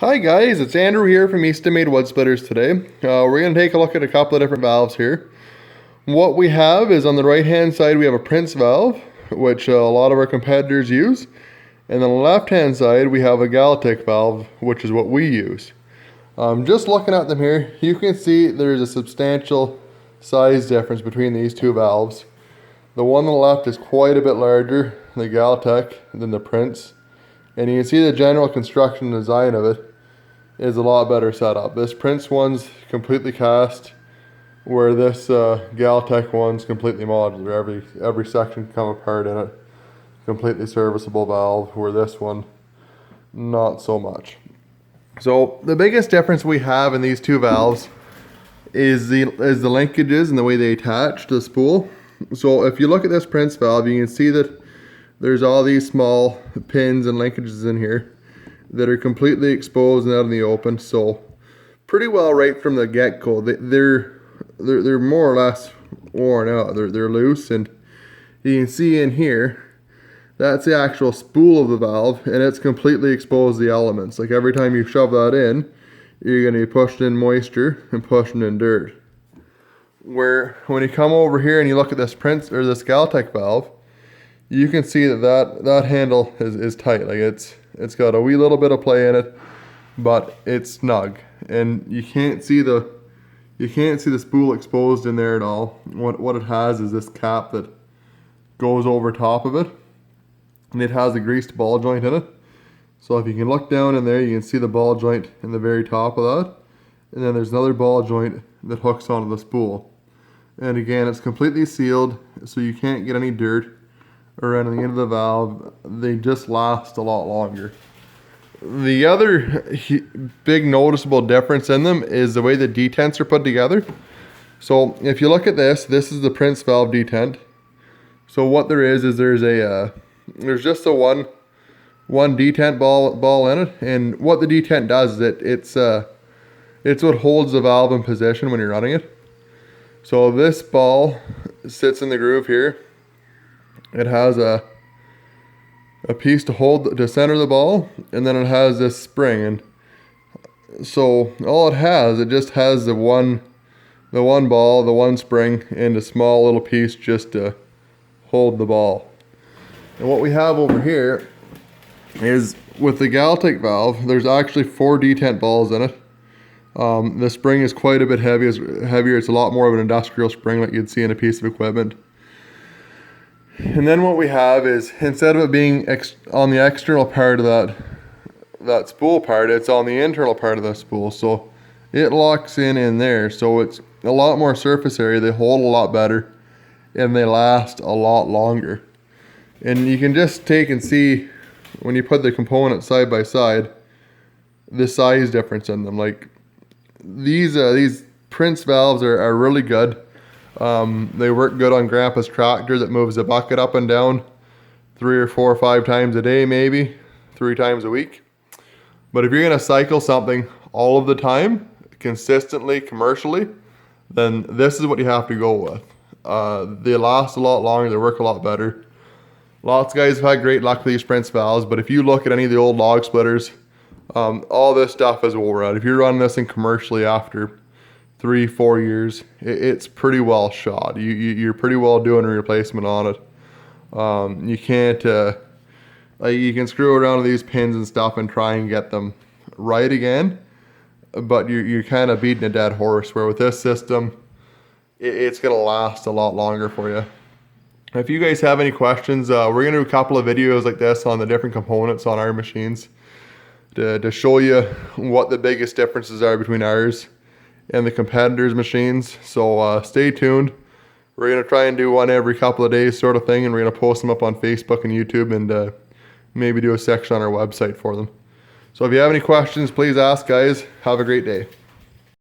Hi guys, it's Andrew here from Eastonmade Wood Splitters today. We're going to take a look at a couple of different valves here. What we have is on the right hand side we have a Prince valve, which a lot of our competitors use. And on the left hand side we have a Galtech valve, which is what we use. Just looking at them here, you can see there's a substantial size difference between these two valves. The one on the left is quite a bit larger, the Galtech, than the Prince. And you can see the general construction design of it is a lot better setup. This Prince one's completely cast, where this Galtech one's completely modular. Every section can come apart in it. Completely serviceable valve, where this one, not so much. So the biggest difference we have in these two valves is the linkages and the way they attach to the spool. So if you look at this Prince valve, you can see that there's all these small pins and linkages in here that are completely exposed and out in the open. So pretty well right from the get-go, they're more or less worn out. They're loose, and you can see in here that's the actual spool of the valve, and it's completely exposed to the elements. Like every time you shove that in, you're going to be pushing in moisture and pushing in dirt. Where when you come over here and you look at this Prince or this Galtech valve, you can see that handle is tight. Like it's got a wee little bit of play in it, but it's snug, and you can't see the spool exposed in there at all. What it has is this cap that goes over top of it, and it has a greased ball joint in it. So if you can look down in there, you can see the ball joint in the very top of that, and then there's another ball joint that hooks onto the spool. And again, it's completely sealed, so you can't get any dirt around the end of the valve. They just last a lot longer. The other big noticeable difference in them is the way the detents are put together. So if you look at this is the Prince valve detent. So what there is there's just a one detent ball in it, and what the detent does is it's what holds the valve in position when you're running it. So this ball sits in the groove here. It has a piece to center the ball, and then it has this spring, and so all it just has the one ball, the one spring, and a small little piece just to hold the ball. And what we have over here is, with the Galtech valve, there's actually 4 detent balls in it. The spring is quite a bit heavier. It's a lot more of an industrial spring like you'd see in a piece of equipment. And then what we have is, instead of it being on the external part of that spool part, it's on the internal part of the spool. So it locks in there. So it's a lot more surface area. They hold a lot better, and they last a lot longer. And you can just take and see, when you put the components side by side, the size difference in them. Like these Prince valves are really good. They work good on Grandpa's tractor that moves the bucket up and down 3 or 4 or 5 times a day, maybe 3 times a week. But if you're going to cycle something all of the time, consistently, commercially, then this is what you have to go with. They last a lot longer, they work a lot better. Lots of guys have had great luck with these Prince valves, but if you look at any of the old log splitters, all this stuff is wore out. If you're running this in commercially after 3-4 years, it's pretty well shot. You're pretty well doing a replacement on it. You can't you can screw around with these pins and stuff and try and get them right again, but you're kind of beating a dead horse. Where with this system, it's gonna last a lot longer for you. If you guys have any questions, we're gonna do a couple of videos like this on the different components on our machines to show you what the biggest differences are between ours and the competitors' machines. So stay tuned. We're going to try and do one every couple of days sort of thing, and we're going to post them up on Facebook and YouTube, and maybe do a section on our website for them. So if you have any questions, please ask, guys. Have a great day.